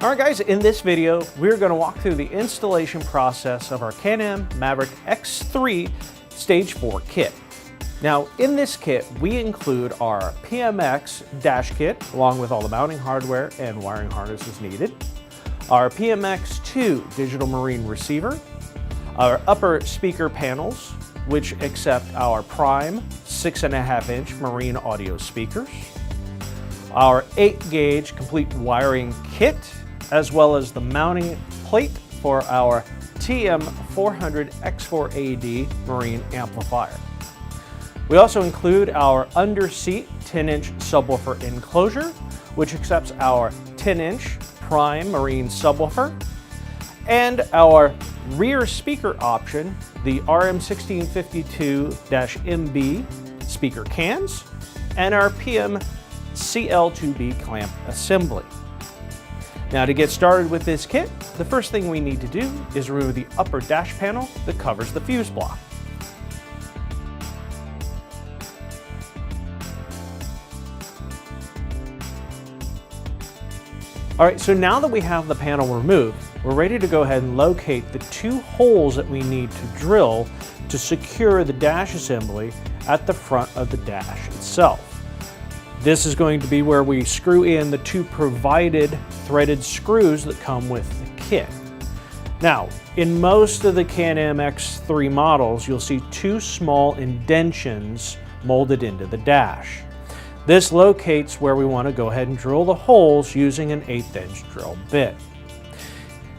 Alright guys, in this video, we're going to walk through the installation process of our Can-Am Maverick X3 Stage 4 kit. Now, in this kit, we include our PMX dash kit, along with all the mounting hardware and wiring harnesses needed, our PMX2 digital marine receiver, our upper speaker panels, which accept our prime 6.5-inch marine audio speakers, our 8-gauge complete wiring kit, as well as the mounting plate for our TM400X4AD marine amplifier. We also include our under-seat 10-inch subwoofer enclosure, which accepts our 10-inch prime marine subwoofer, and our rear speaker option, the RM1652-MB speaker cans, and our PM-CL2B clamp assembly. Now, to get started with this kit, the first thing we need to do is remove the upper dash panel that covers the fuse block. Alright, so now that we have the panel removed, we're ready to go ahead and locate the two holes that we need to drill to secure the dash assembly at the front of the dash itself. This is going to be where we screw in the two provided threaded screws that come with the kit. Now, in most of the Can-Am X3 models, you'll see two small indentions molded into the dash. This locates where we want to go ahead and drill the holes using an 1/8-inch drill bit.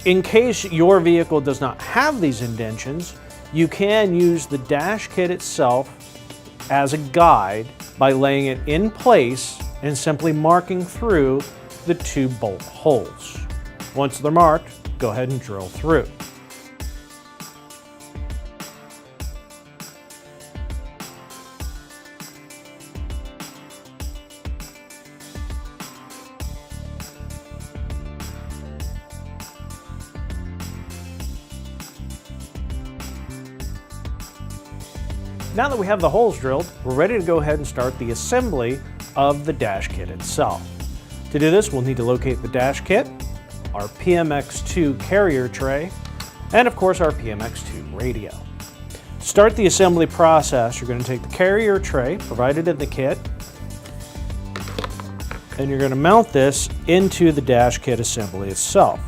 In case your vehicle does not have these indentions, you can use the dash kit itself as a guide by laying it in place and simply marking through the two bolt holes. Once they're marked, go ahead and drill through. Now that we have the holes drilled, we're ready to go ahead and start the assembly of the dash kit itself. To do this, we'll need to locate the dash kit, our PMX2 carrier tray, and of course our PMX2 radio. To start the assembly process, you're going to take the carrier tray provided in the kit, and you're going to mount this into the dash kit assembly itself.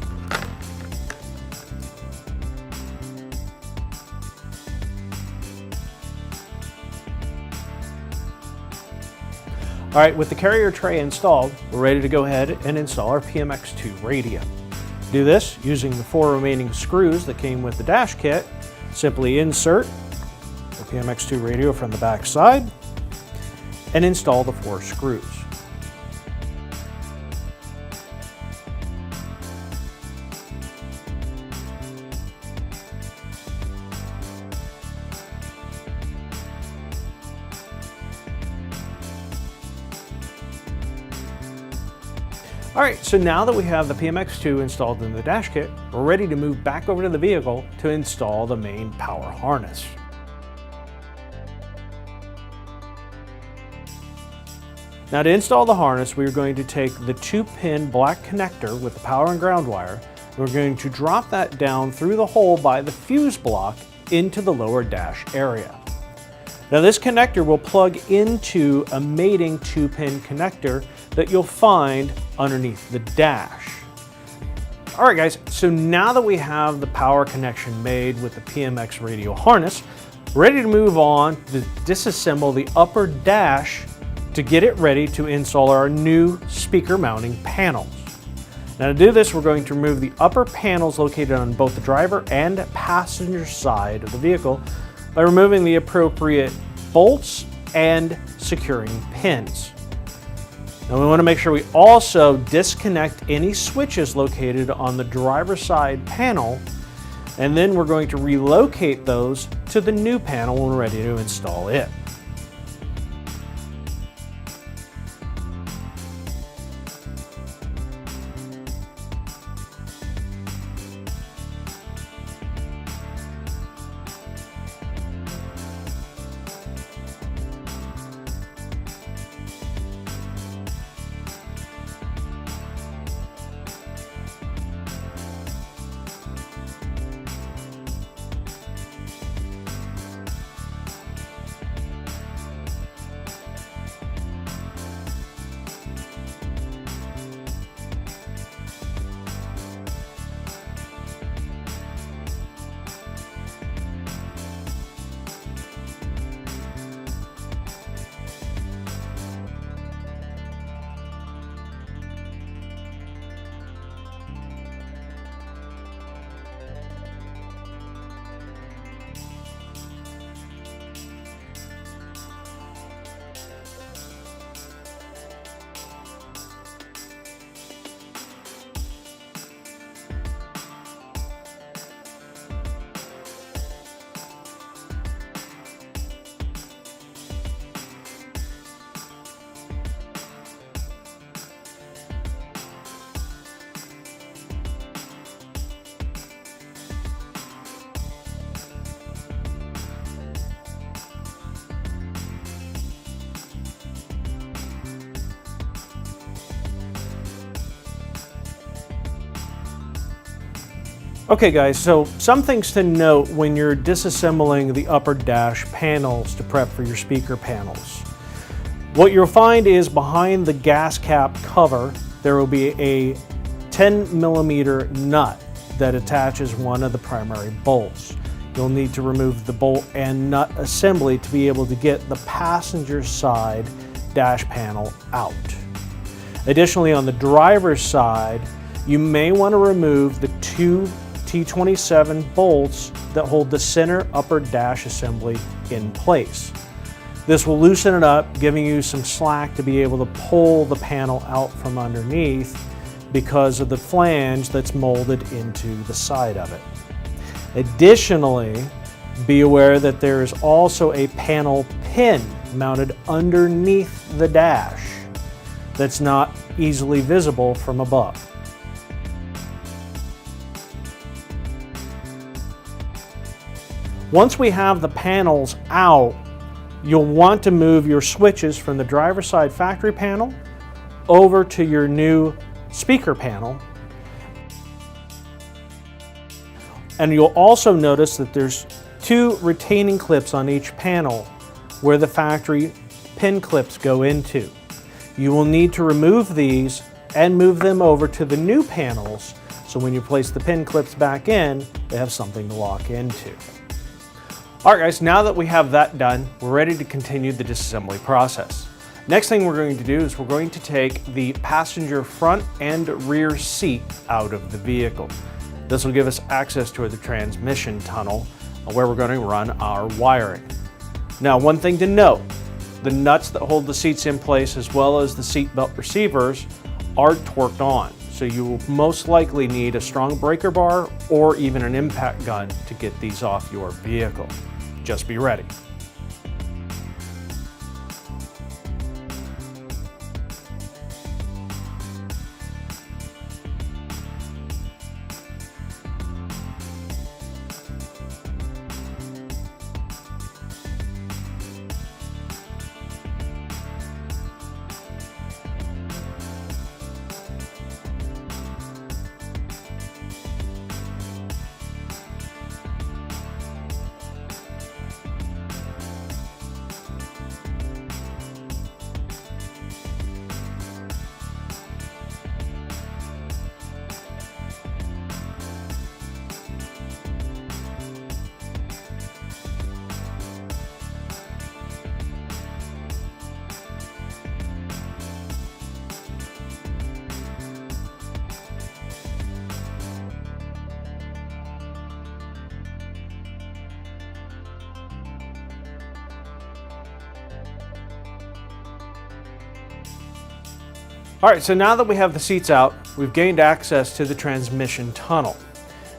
All right, with the carrier tray installed, we're ready to go ahead and install our PMX2 radio. To do this, using the 4 remaining screws that came with the dash kit, simply insert the PMX2 radio from the back side and install the 4 screws. Alright, so now that we have the PMX2 installed in the dash kit, we're ready to move back over to the vehicle to install the main power harness. Now, to install the harness, we're going to take the 2-pin black connector with the power and ground wire. We're going to drop that down through the hole by the fuse block into the lower dash area. Now, this connector will plug into a mating 2-pin connector that you'll find underneath the dash. All right, guys, so now that we have the power connection made with the PMX radio harness, we're ready to move on to disassemble the upper dash to get it ready to install our new speaker mounting panels. Now, to do this, we're going to remove the upper panels located on both the driver and passenger side of the vehicle by removing the appropriate bolts and securing pins. Now, we want to make sure we also disconnect any switches located on the driver's side panel, and then we're going to relocate those to the new panel when we're ready to install it. Okay guys, so some things to note when you're disassembling the upper dash panels to prep for your speaker panels. What you'll find is behind the gas cap cover, there will be a 10mm nut that attaches one of the primary bolts. You'll need to remove the bolt and nut assembly to be able to get the passenger side dash panel out. Additionally, on the driver's side, you may want to remove the two T27 bolts that hold the center upper dash assembly in place. This will loosen it up, giving you some slack to be able to pull the panel out from underneath because of the flange that's molded into the side of it. Additionally, be aware that there is also a panel pin mounted underneath the dash that's not easily visible from above. Once we have the panels out, you'll want to move your switches from the driver's side factory panel over to your new speaker panel. And you'll also notice that there's two retaining clips on each panel where the factory pin clips go into. You will need to remove these and move them over to the new panels so when you place the pin clips back in, they have something to lock into. Alright guys, now that we have that done, we're ready to continue the disassembly process. Next thing we're going to do is we're going to take the passenger front and rear seat out of the vehicle. This will give us access to the transmission tunnel where we're going to run our wiring. Now, one thing to note, the nuts that hold the seats in place as well as the seat belt receivers are torqued on. So you will most likely need a strong breaker bar or even an impact gun to get these off your vehicle. Just be ready. Alright, so now that we have the seats out, we've gained access to the transmission tunnel.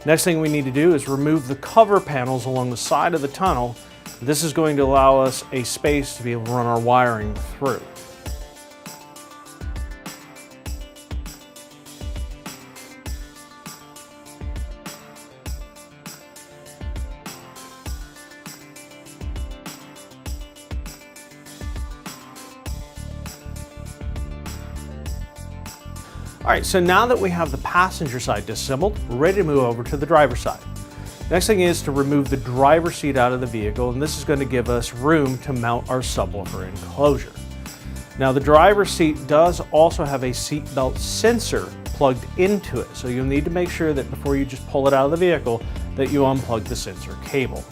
Next thing we need to do is remove the cover panels along the side of the tunnel. This is going to allow us a space to be able to run our wiring through. Alright, so now that we have the passenger side disassembled, we're ready to move over to the driver's side. Next thing is to remove the driver's seat out of the vehicle, and this is going to give us room to mount our subwoofer enclosure. Now the driver's seat does also have a seat belt sensor plugged into it, so you'll need to make sure that before you just pull it out of the vehicle that you unplug the sensor cable.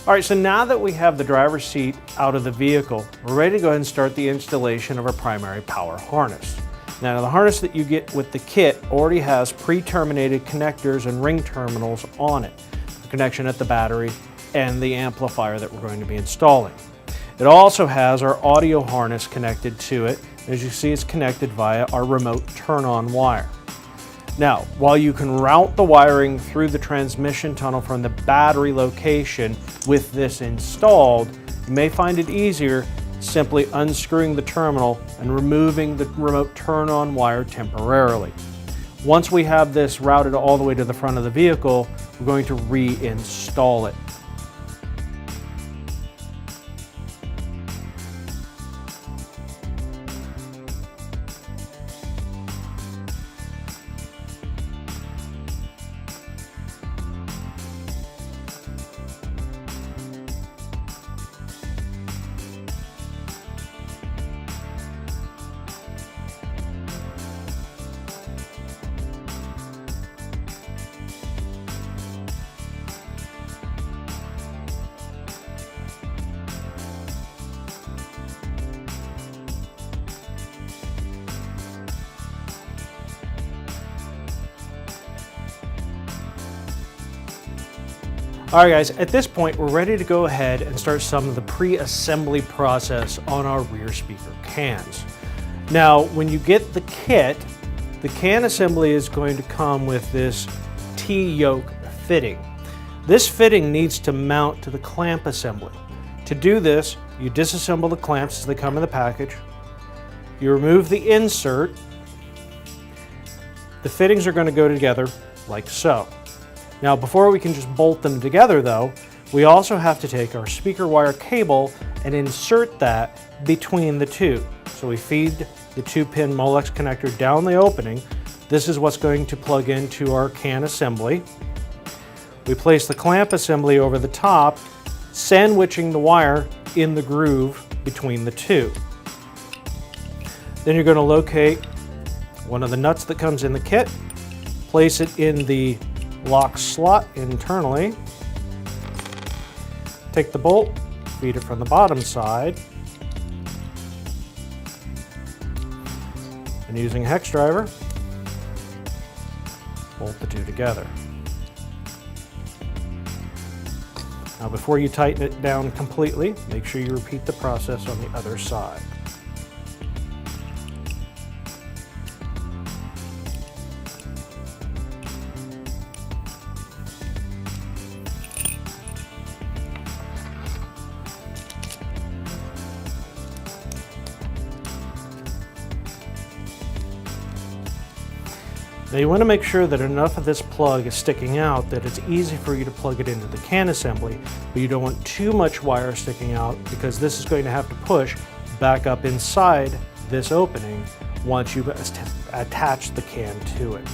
All right, so now that we have the driver's seat out of the vehicle, we're ready to go ahead and start the installation of our primary power harness. Now, the harness that you get with the kit already has pre-terminated connectors and ring terminals on it, the connection at the battery and the amplifier that we're going to be installing. It also has our audio harness connected to it. As you see, it's connected via our remote turn-on wire. Now, while you can route the wiring through the transmission tunnel from the battery location with this installed, you may find it easier simply unscrewing the terminal and removing the remote turn-on wire temporarily. Once we have this routed all the way to the front of the vehicle, we're going to reinstall it. All right guys, at this point we're ready to go ahead and start some of the pre-assembly process on our rear speaker cans. Now, when you get the kit, the can assembly is going to come with this T-yoke fitting. This fitting needs to mount to the clamp assembly. To do this, you disassemble the clamps as they come in the package. You remove the insert. The fittings are going to go together like so. Now, before we can just bolt them together though, we also have to take our speaker wire cable and insert that between the two. So we feed the 2-pin Molex connector down the opening. This is what's going to plug into our can assembly. We place the clamp assembly over the top, sandwiching the wire in the groove between the two. Then you're going to locate one of the nuts that comes in the kit, place it in the lock slot internally, take the bolt, feed it from the bottom side, and using a hex driver, bolt the two together. Now, before you tighten it down completely, make sure you repeat the process on the other side. Now you want to make sure that enough of this plug is sticking out that it's easy for you to plug it into the can assembly, but you don't want too much wire sticking out because this is going to have to push back up inside this opening once you've attached the can to it.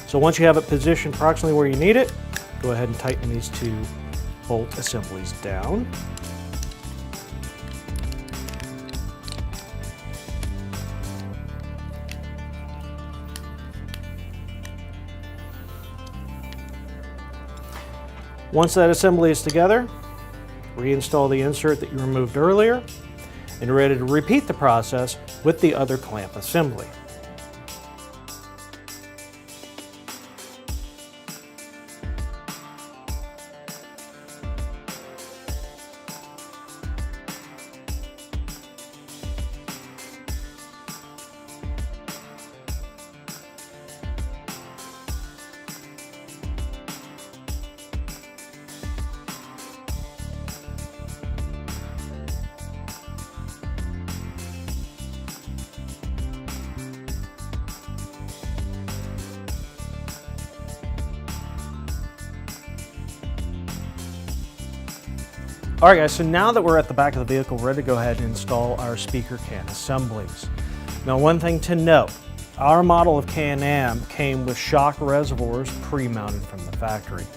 So once you have it positioned approximately where you need it, go ahead and tighten these two bolt assemblies down. Once that assembly is together, reinstall the insert that you removed earlier, and you're ready to repeat the process with the other clamp assembly. All right guys, so now that we're at the back of the vehicle, we're ready to go ahead and install our speaker can assemblies. Now, one thing to note, our model of Can-Am came with shock reservoirs pre-mounted from the factory.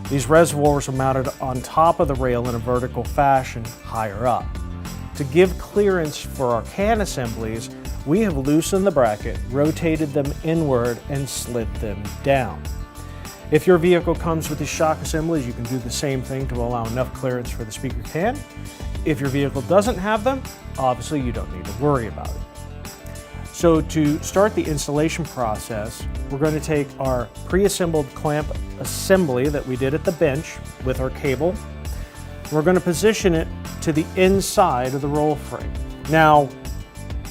These reservoirs are mounted on top of the rail in a vertical fashion higher up. To give clearance for our can assemblies, we have loosened the bracket, rotated them inward, and slid them down. If your vehicle comes with these shock assemblies, you can do the same thing to allow enough clearance for the speaker can. If your vehicle doesn't have them, obviously you don't need to worry about it. So to start the installation process, we're going to take our pre-assembled clamp assembly that we did at the bench with our cable. We're going to position it to the inside of the roll frame. Now,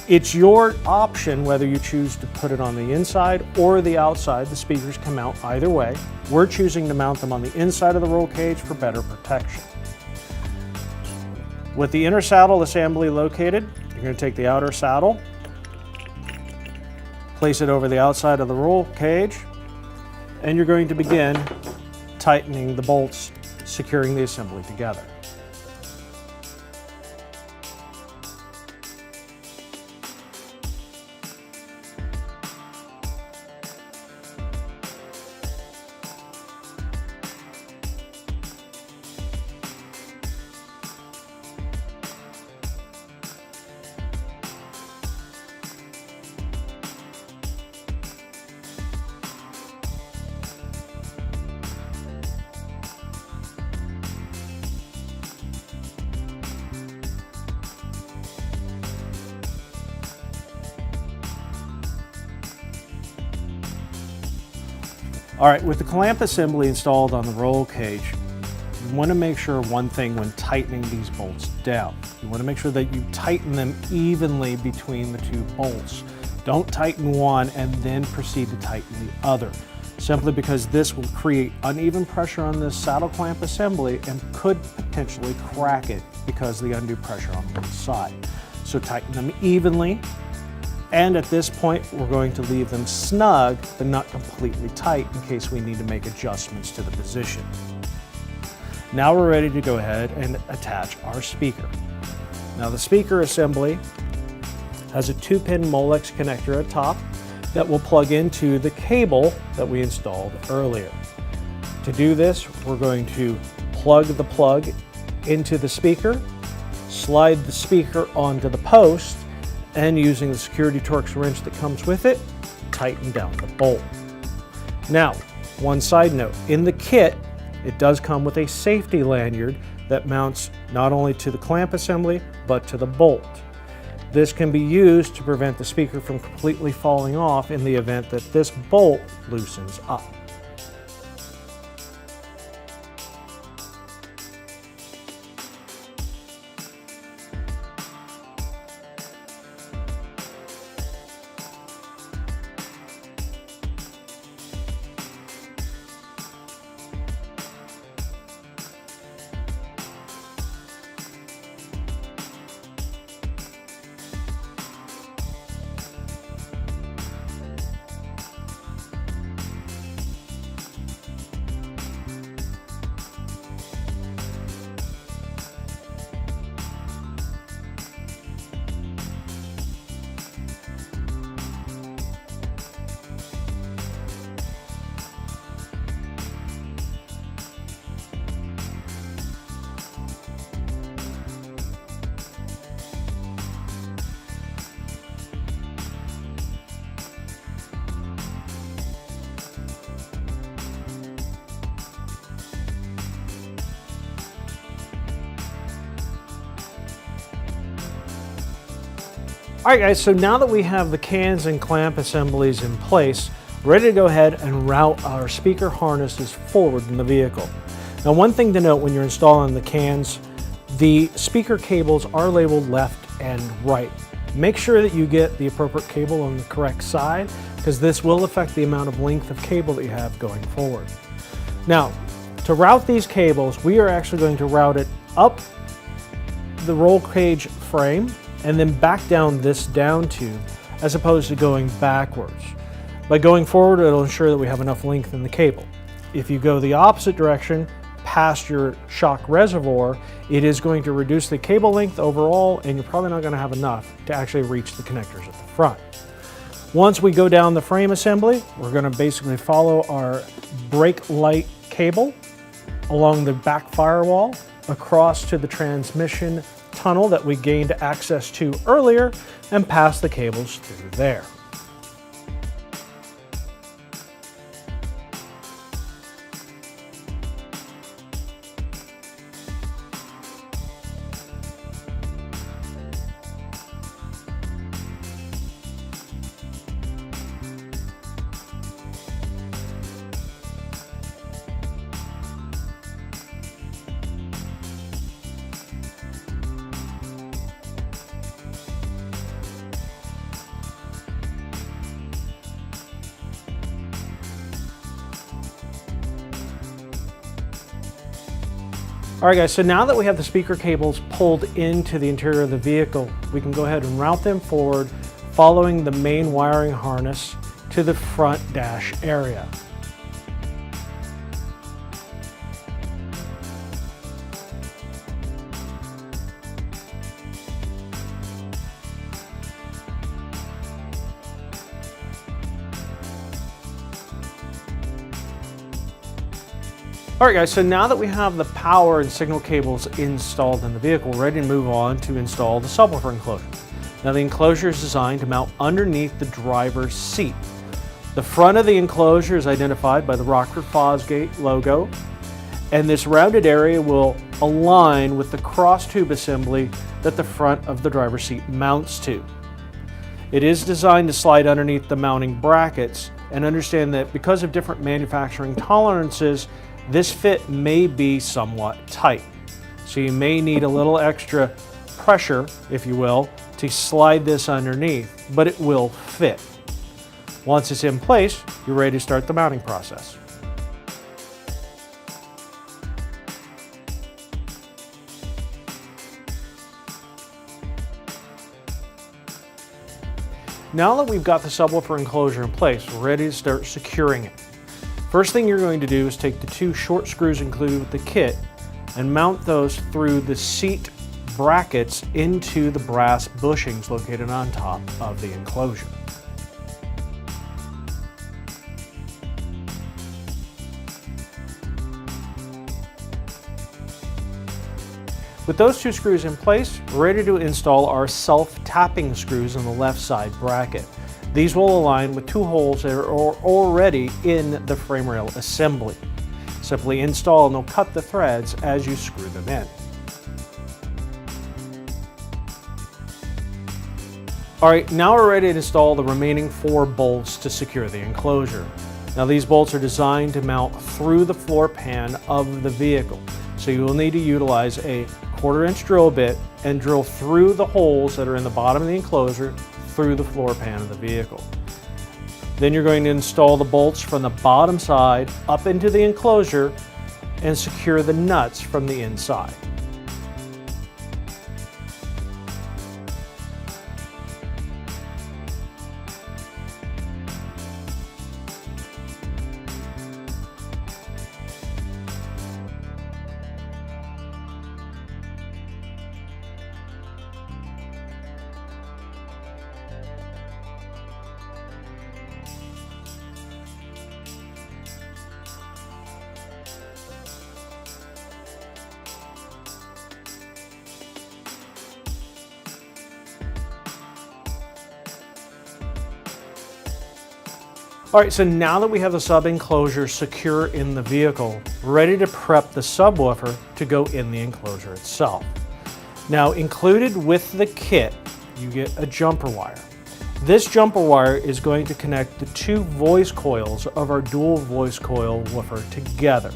it's your option whether you choose to put it on the inside or the outside. The speakers come out either way. We're choosing to mount them on the inside of the roll cage for better protection. With the inner saddle assembly located, you're going to take the outer saddle, place it over the outside of the roll cage, and you're going to begin tightening the bolts, securing the assembly together. All right, with the clamp assembly installed on the roll cage, you want to make sure one thing when tightening these bolts down. You want to make sure that you tighten them evenly between the two bolts. Don't tighten one and then proceed to tighten the other, simply because this will create uneven pressure on this saddle clamp assembly and could potentially crack it because of the undue pressure on one side. So tighten them evenly. And at this point, we're going to leave them snug, but not completely tight in case we need to make adjustments to the position. Now we're ready to go ahead and attach our speaker. Now the speaker assembly has a 2-pin Molex connector at top that will plug into the cable that we installed earlier. To do this, we're going to plug the plug into the speaker, slide the speaker onto the post, and using the security Torx wrench that comes with it, tighten down the bolt. Now, one side note, in the kit, it does come with a safety lanyard that mounts not only to the clamp assembly, but to the bolt. This can be used to prevent the speaker from completely falling off in the event that this bolt loosens up. All right guys, so now that we have the cans and clamp assemblies in place, we're ready to go ahead and route our speaker harnesses forward in the vehicle. Now one thing to note when you're installing the cans, the speaker cables are labeled left and right. Make sure that you get the appropriate cable on the correct side, because this will affect the amount of length of cable that you have going forward. Now, to route these cables, we are actually going to route it up the roll cage frame and then back down this down tube, as opposed to going backwards. By going forward, it'll ensure that we have enough length in the cable. If you go the opposite direction, past your shock reservoir, it is going to reduce the cable length overall, and you're probably not going to have enough to actually reach the connectors at the front. Once we go down the frame assembly, we're going to basically follow our brake light cable along the back firewall across to the transmission tunnel that we gained access to earlier and pass the cables through there. All right guys, so now that we have the speaker cables pulled into the interior of the vehicle, we can go ahead and route them forward following the main wiring harness to the front dash area. All right guys, so now that we have the power and signal cables installed in the vehicle, we're ready to move on to install the subwoofer enclosure. Now the enclosure is designed to mount underneath the driver's seat. The front of the enclosure is identified by the Rockford Fosgate logo, and this rounded area will align with the cross tube assembly that the front of the driver's seat mounts to. It is designed to slide underneath the mounting brackets, and understand that because of different manufacturing tolerances, this fit may be somewhat tight. So you may need a little extra pressure, if you will, to slide this underneath, but it will fit. Once it's in place, you're ready to start the mounting process. Now that we've got the subwoofer enclosure in place, we're ready to start securing it. First thing you're going to do is take the 2 short screws included with the kit and mount those through the seat brackets into the brass bushings located on top of the enclosure. With those 2 screws in place, we're ready to install our self-tapping screws on the left side bracket. These will align with 2 holes that are already in the frame rail assembly. Simply install and they'll cut the threads as you screw them in. Alright, now we're ready to install the remaining 4 bolts to secure the enclosure. Now these bolts are designed to mount through the floor pan of the vehicle. So you will need to utilize a 1/4-inch drill bit and drill through the holes that are in the bottom of the enclosure through the floor pan of the vehicle. Then you're going to install the bolts from the bottom side up into the enclosure and secure the nuts from the inside. All right, so now that we have the sub enclosure secure in the vehicle, we're ready to prep the subwoofer to go in the enclosure itself. Now, included with the kit, you get a jumper wire. This jumper wire is going to connect the 2 voice coils of our dual voice coil woofer together.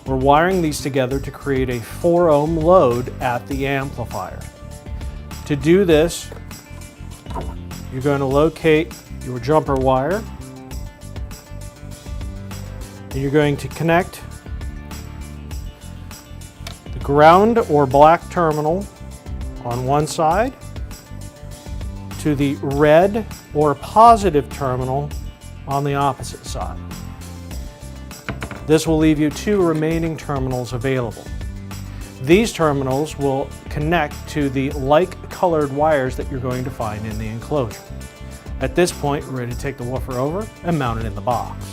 We're wiring these together to create a 4 ohm load at the amplifier. To do this, you're going to locate your jumper wire, and you're going to connect the ground or black terminal on one side to the red or positive terminal on the opposite side. This will leave you 2 remaining terminals available. These terminals will connect to the like-colored wires that you're going to find in the enclosure. At this point, we're ready to take the woofer over and mount it in the box.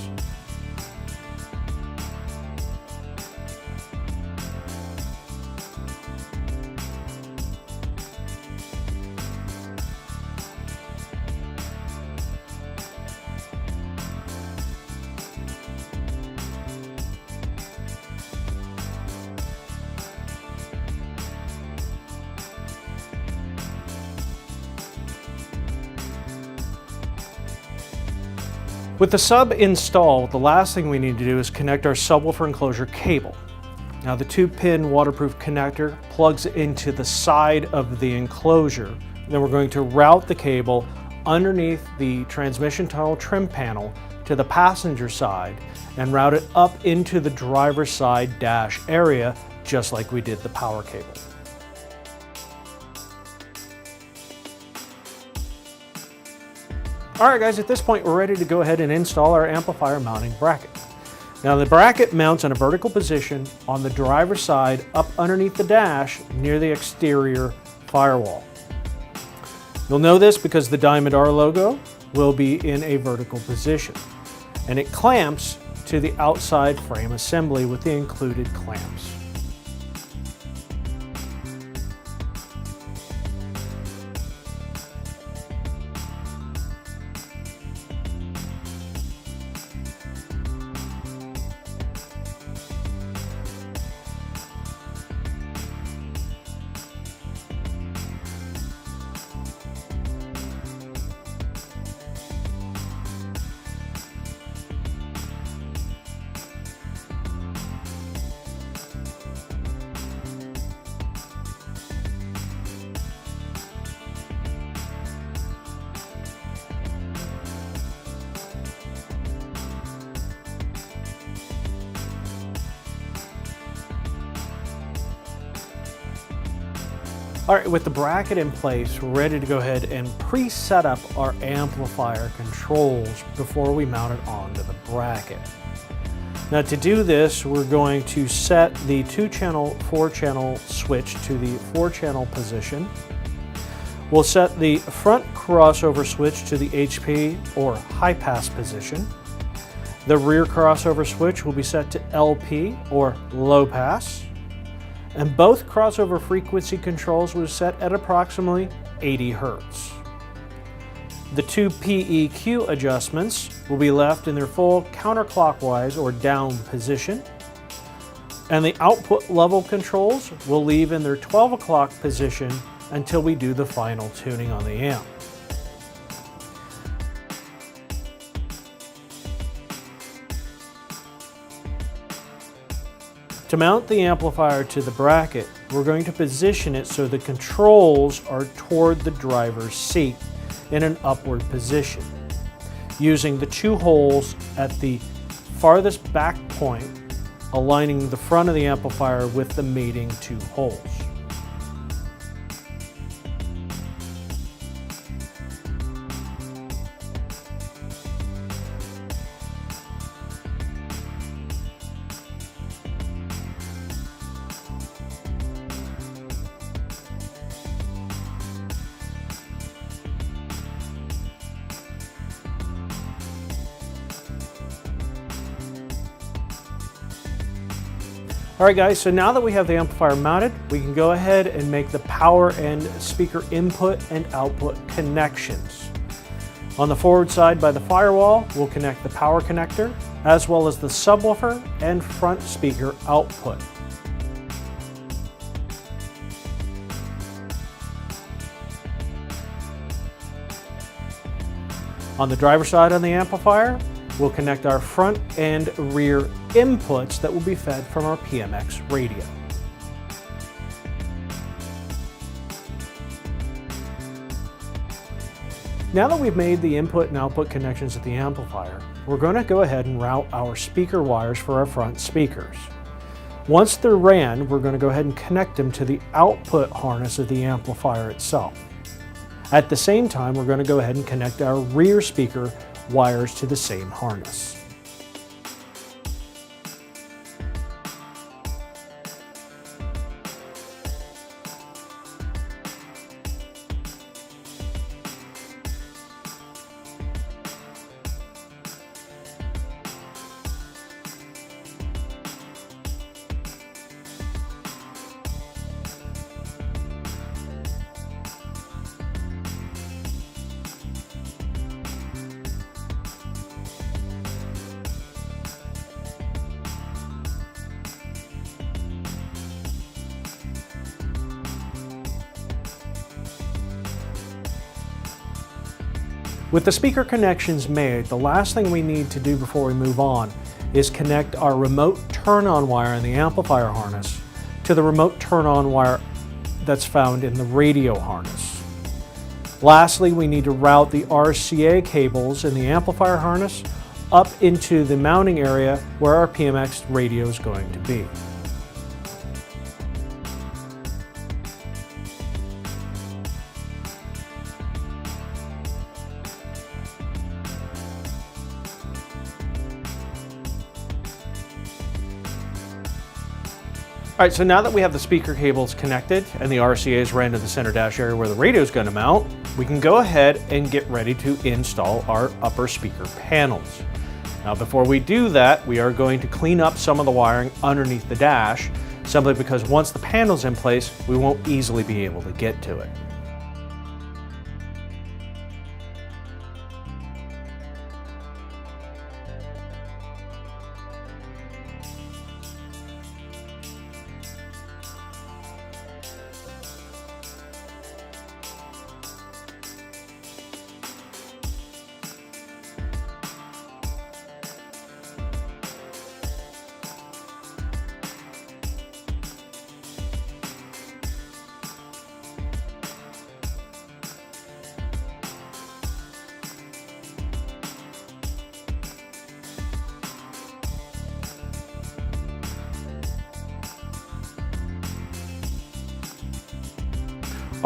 With the sub installed, the last thing we need to do is connect our subwoofer enclosure cable. Now the 2-pin waterproof connector plugs into the side of the enclosure. Then we're going to route the cable underneath the transmission tunnel trim panel to the passenger side and route it up into the driver's side dash area just like we did the power cable. Alright guys, at this point we're ready to go ahead and install our amplifier mounting bracket. Now the bracket mounts in a vertical position on the driver's side up underneath the dash near the exterior firewall. You'll know this because the Diamond R logo will be in a vertical position, and it clamps to the outside frame assembly with the included clamps. All right, with the bracket in place, we're ready to go ahead and pre-set up our amplifier controls before we mount it onto the bracket. Now to do this, we're going to set the 2-channel, 4-channel switch to the 4-channel position. We'll set the front crossover switch to the HP or high pass position. The rear crossover switch will be set to LP or low pass. And both crossover frequency controls were set at approximately 80 Hertz. The 2 PEQ adjustments will be left in their full counterclockwise or down position. And the output level controls will leave in their 12 o'clock position until we do the final tuning on the amp. To mount the amplifier to the bracket, we're going to position it so the controls are toward the driver's seat in an upward position, using the 2 holes at the farthest back point, aligning the front of the amplifier with the mating 2 holes. Alright guys, so now that we have the amplifier mounted, we can go ahead and make the power and speaker input and output connections. On the forward side by the firewall, we'll connect the power connector, as well as the subwoofer and front speaker output. On the driver's side on the amplifier, we'll connect our front and rear inputs that will be fed from our PMX radio. Now that we've made the input and output connections at the amplifier, we're going to go ahead and route our speaker wires for our front speakers. Once they're ran, we're going to go ahead and connect them to the output harness of the amplifier itself. At the same time, we're going to go ahead and connect our rear speaker wires to the same harness. With the speaker connections made, the last thing we need to do before we move on is connect our remote turn-on wire in the amplifier harness to the remote turn-on wire that's found in the radio harness. Lastly, we need to route the RCA cables in the amplifier harness up into the mounting area where our PMX radio is going to be. All right, so now that we have the speaker cables connected and the RCAs ran to the center dash area where the radio is going to mount, we can go ahead and get ready to install our upper speaker panels. Now before we do that, we are going to clean up some of the wiring underneath the dash, simply because once the panel's in place, we won't easily be able to get to it.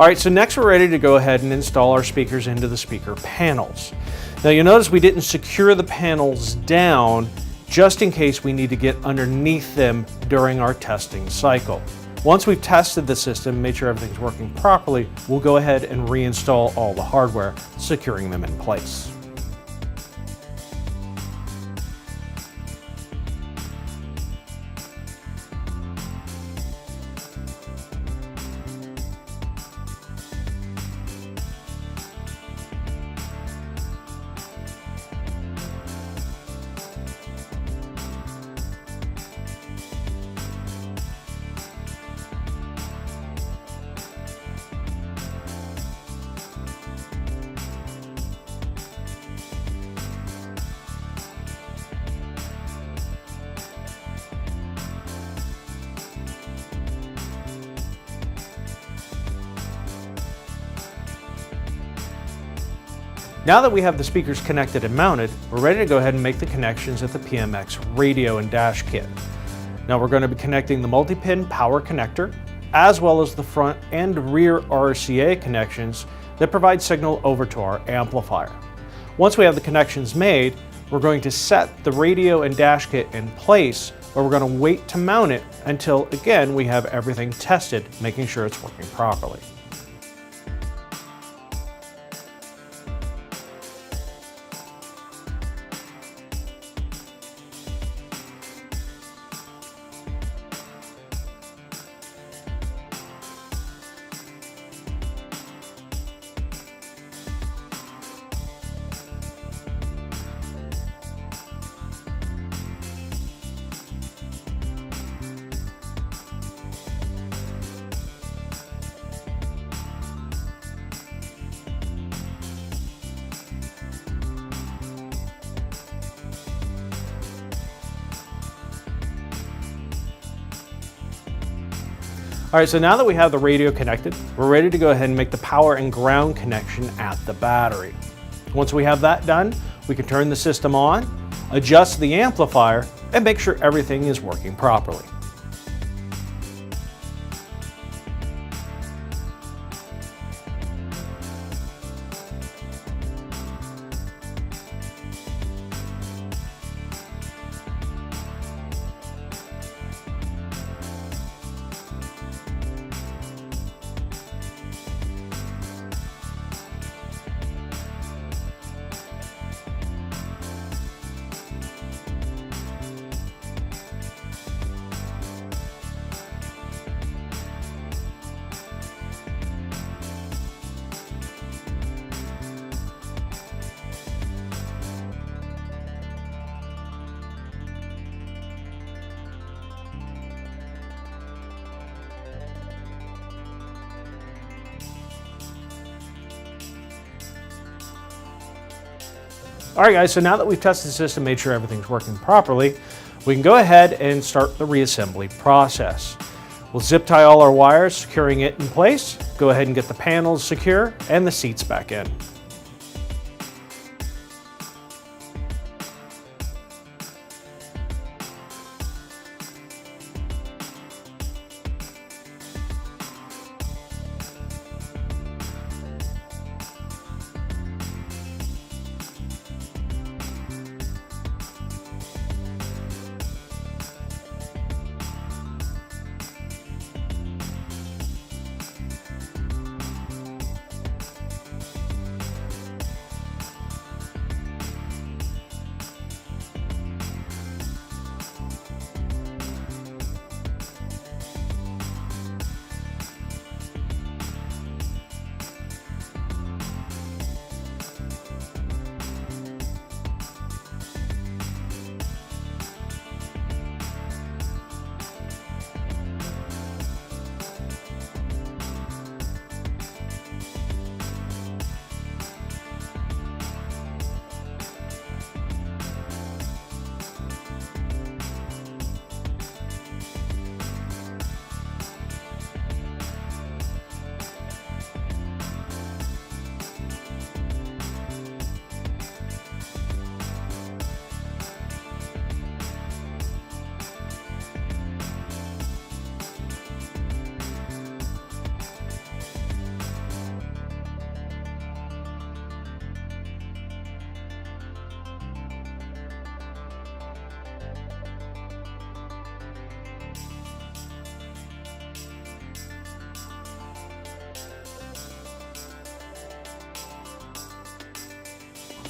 All right, so next we're ready to go ahead and install our speakers into the speaker panels. Now you'll notice we didn't secure the panels down just in case we need to get underneath them during our testing cycle. Once we've tested the system, made sure everything's working properly, we'll go ahead and reinstall all the hardware, securing them in place. Now that we have the speakers connected and mounted, we're ready to go ahead and make the connections at the PMX radio and dash kit. Now we're going to be connecting the multi-pin power connector, as well as the front and rear RCA connections that provide signal over to our amplifier. Once we have the connections made, we're going to set the radio and dash kit in place, where we're going to wait to mount it until, again, we have everything tested, making sure it's working properly. All right, so now that we have the radio connected, we're ready to go ahead and make the power and ground connection at the battery. Once we have that done, we can turn the system on, adjust the amplifier, and make sure everything is working properly. All right guys, so now that we've tested the system, made sure everything's working properly, we can go ahead and start the reassembly process. We'll zip tie all our wires, securing it in place, go ahead and get the panels secure and the seats back in.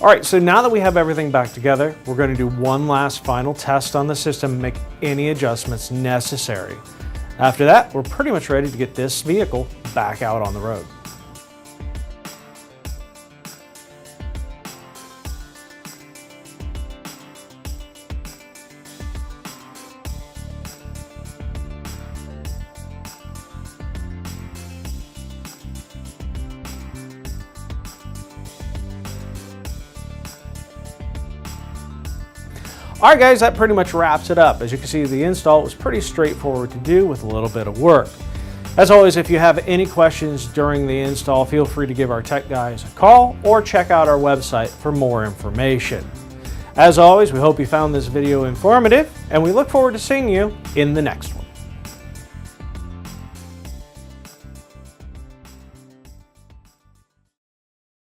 All right, so now that we have everything back together, we're going to do one last final test on the system and make any adjustments necessary. After that, we're pretty much ready to get this vehicle back out on the road. Alright guys, that pretty much wraps it up. As you can see, the install was pretty straightforward to do with a little bit of work. As always, if you have any questions during the install, feel free to give our tech guys a call or check out our website for more information. As always, we hope you found this video informative, and we look forward to seeing you in the next one.